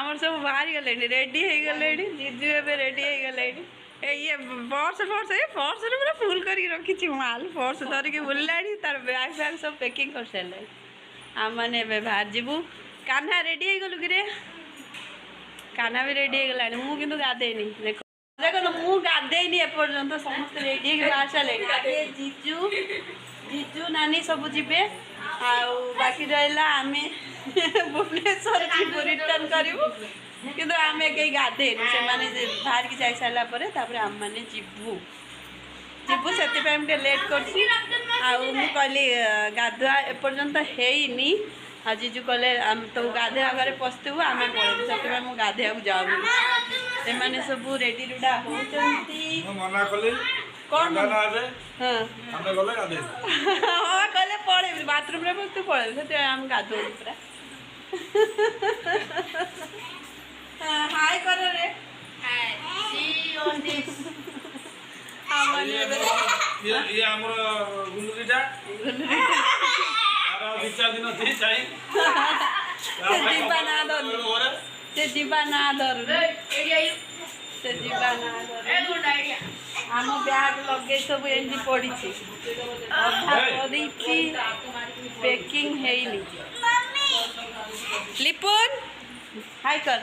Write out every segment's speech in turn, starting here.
आमर सब बाहरी गले रेडी हो गले जीजू एबे रेडी हो गले ये पर्स ये पर्स पूरा फुल करके रखी माल पर्स धरिकी बुला तार बैग फैग सब पैकिंग कर सारे आम मैंने बाहर जीवु कान्हा रेडी हो गलु कि कान्हा भी रेडी हो गला मुझे गाधेनी देख देख मु गाधेनी एपर्यंत समस्त रेडी बाहर सारे जीजू जीजू नानी सब जीवे बाकी रहा आम भुवनेश्वर जीव रिटर्न करूँ कि आम कहीं गाधेनु से बाहर की जाई सारा आम मैंने जीवु जीवु से लेट कर कहली गाधुआ एपर्यंत हैनी आ जीजू कहले तो गाधे आगे पशुबू आम पड़े से मुझे गाधे जाऊँ से सब रेडी रुडा होती कौन हाँ कहले पड़े बाथरूम रे तू पड़े से आम गाधो पूरा हाय करो रे ये हमर गुलरीटा आरो विचार दिन थी चाहि से जीवा ना धर से जीवा ना धर आम बैग लगे सब एमती पड़ी पैकिंग है लिपुन हाय कर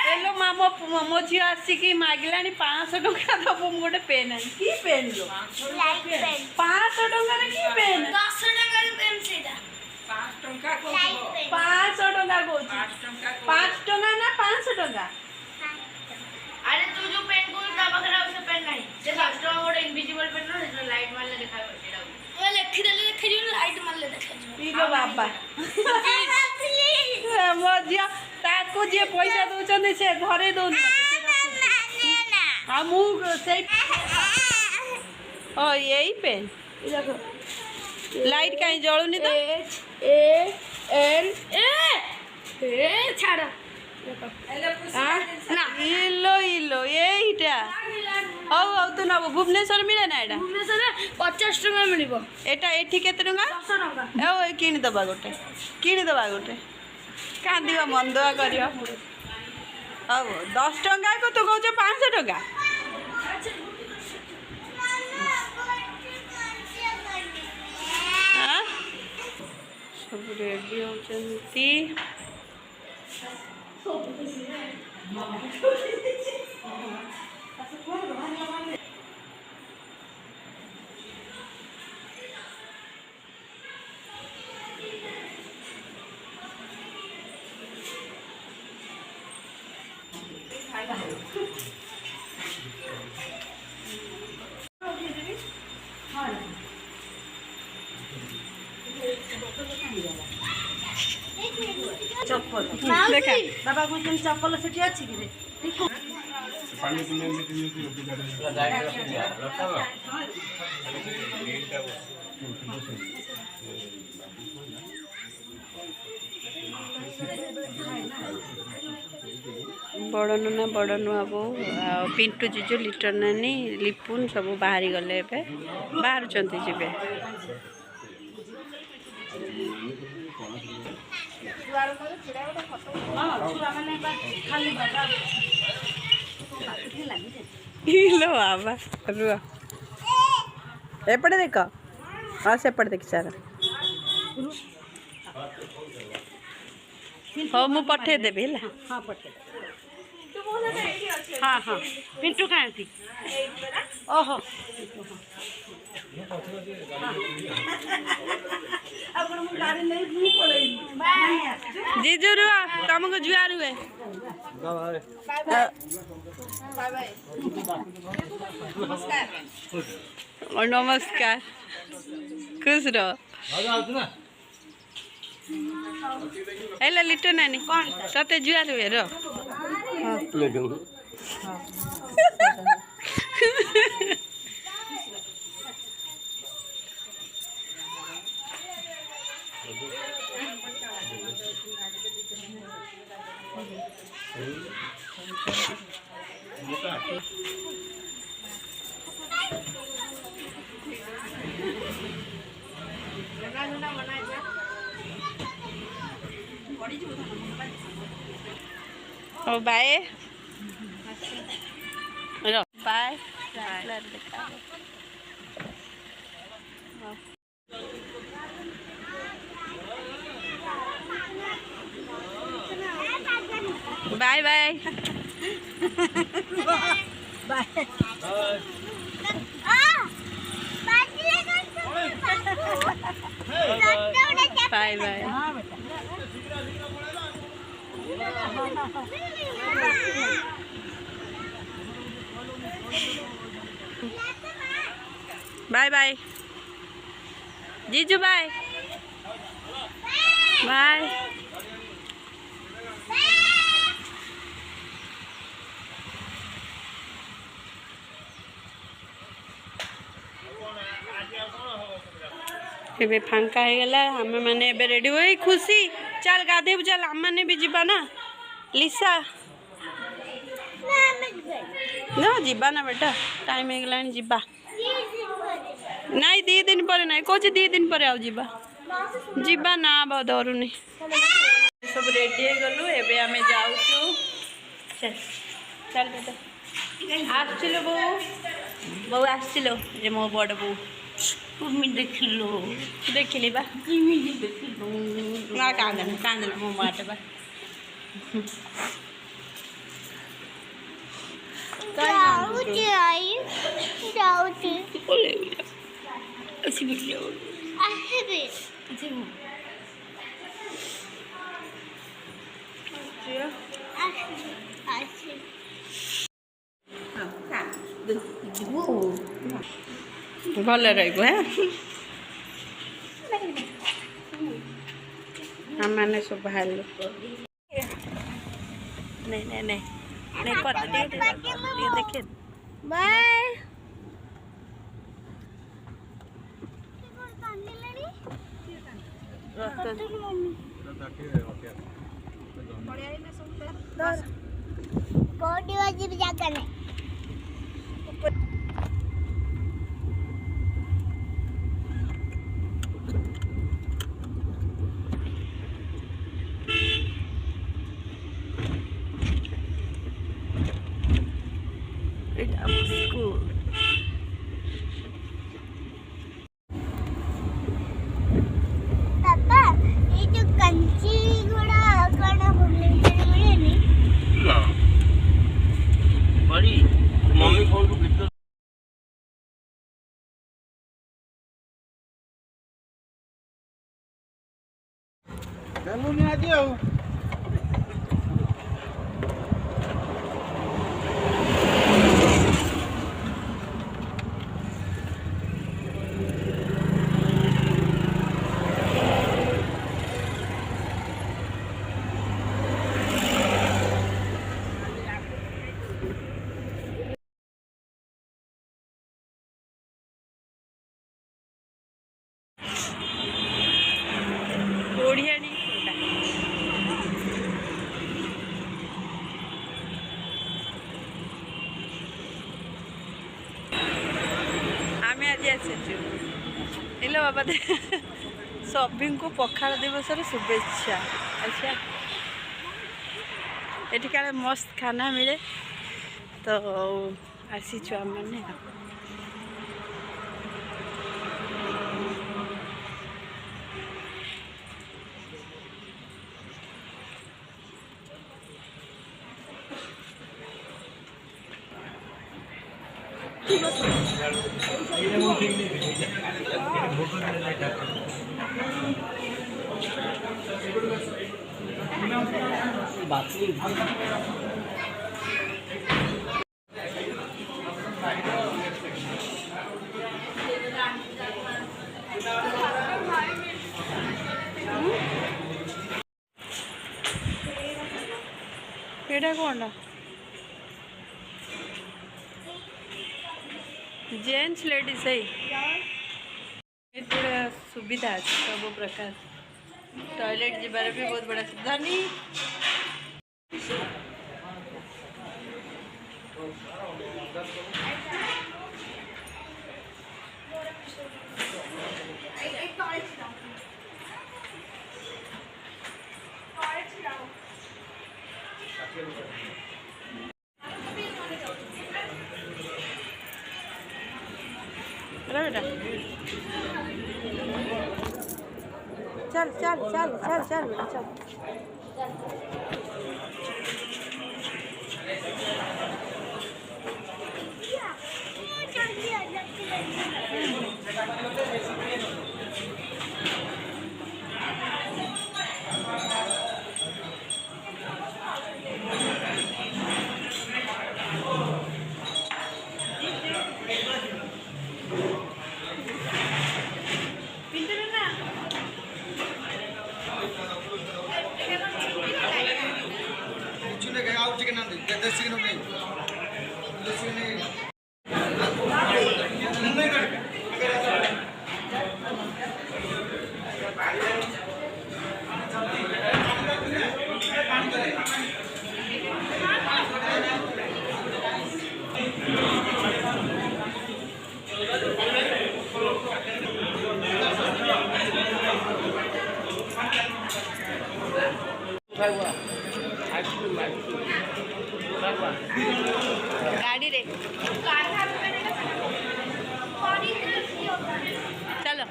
हेलो मामो मो झी आसिक मागिला 500 टका दब गोटे पेन आनी कि पेन लो 500 टका कि पेन 500 टका कौन 5 टका ना 500 टका अरे तू जो पेन को दबा करा उसे पेन नहीं जे 10 टका गोटे इनविजिबल पेन नो जे लाइट मारले देखाबो सेटा ओ लेखि देले देखै जो लाइट मारले देखै जो पी लो बाबा मो जिया ताको जे पैसा दउछन से घरे दउन हम से ओ यही पेन देखो लाइट कहीं जलुनी तो ए एन ए छाड़ इलो इलो यहीटा हौ हौ तू नब भुवनेश्वर मिले ना एटा भुवनेश्वर 50 टका मिलिबो एटा एठी केते टका 10 टका ओ किनि दबा गोटे कांदिबा मंदवा करियो हौ 10 टका को तू कहछ 500 टका सब रेडी होचंती चप्पल देखा बाबा को तुम चप्पल सेठी अछि कि रे पानी पीने में बड़ नना बड़ नुआ बो पिंटू जीजू लिटर नानी लिपुन सब बाहरी गले बाहर जीवे लो बाबा रुह एपटे देख हाँ सेपटे देखी सारा हाँ मु पठे देबी है हां पटे हाँ हाँ पिंटू कहाँ थी ओहो जीजू रुआ तुमको जुआर हुए और नमस्कार खुश रहो हेलो लिटन नानी कौन सते जुआर हुए रो घंटा बनाए थे ओ bye bye bye bye bye bye bye bye जीजू बाय बाय एबे फांका हो गला हमें माने एबे रेडी होई खुशी चल गाधे चल हम माने भी जीवा ना लिसा ना जीवा ना बेटा टाइम हो गला जीवा नहीं 2 दिन पर नहीं कोच 2 दिन पर आओ जीवा जीवा ना बहुत डरुनी सब रेडी हो गलु एबे हमें जाऊ चल चल बेटा आसलो बो बो आसलो जे मो बड़ बो तुम देखिलो देखिली बा देखिलो ना कांदल मो माट बा जाऊची आई जाऊची बोले ऐसी वीडियो आहे बे भले रही है हमने सब बाहर नहीं नहीं नहीं नहीं कर दे देखिए बाय कोडी वाजी भी जाकर नहीं मम्मी फोन को भीतर नहीं आती हो हेलो बाबा सभी को पखाड़ दिवस शुभेच्छा अच्छा ये क्या मस्त खाना मिले तो आसीचु आम मैंने कौन जेन्ट्स लेडीज है सुविधा अच्छे सब प्रकार टॉयलेट जीवार भी बहुत बड़ा सुविधा नहीं चल चल चल चल चल बेटा चल। गाड़ी रे चलो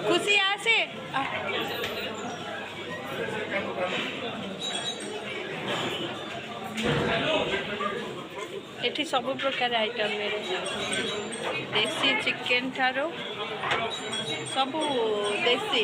खुशी आसे एठी सब प्रकार आइटम मेरे देसी चिकेन ठारो सब देसी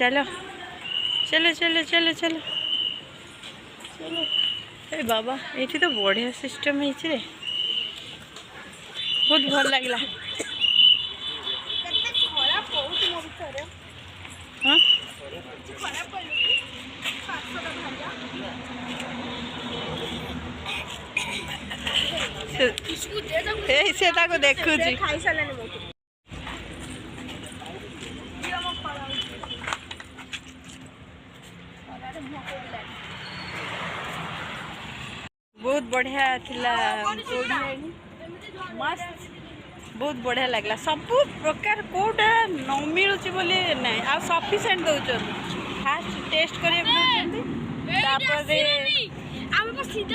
चलो चलो चलो चलो चलो चलो ए बाबा ये तो बढ़िया सिस्टम है रे बहुत भल लगला हाँ से देखु बहुत बढ़िया थिला मस्त बहुत बढ़िया लगला सब प्रकार कोटा न मिलुची बोली नहीं आ सफिशिएंट दउछन फास्ट टेस्ट करे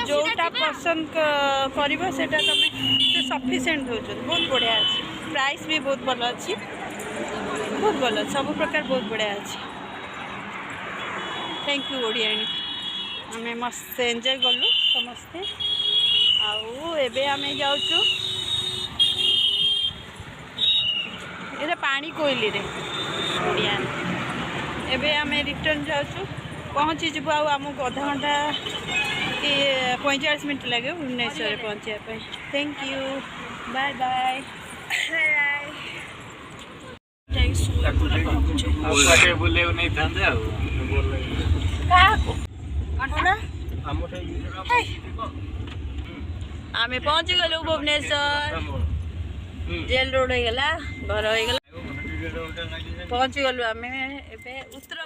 जोटा पसंद कर सफिशिएंट दउछन बहुत बढ़िया अछि प्राइस भी बहुत भल अछि बहुत भल सब प्रकार बहुत बढ़िया अछि थैंक यू ओडियानी आमे मस्त एंजॉय कलु समस्ते आउ एबे आमे जाउछु एटा पानी कोइली रे ओडियानी एबे आमे रिटर्न जाउछु पहुँची जब आम आधा घंटा कि 45 मिनट लगे भुवनेश्वर पहुँचा थैंक यू बाय बाय आमे पहुँची गलु भुवनेश्वर जेल रोड हो गला घर हो गला पहुँची गलु आमे एबे उतर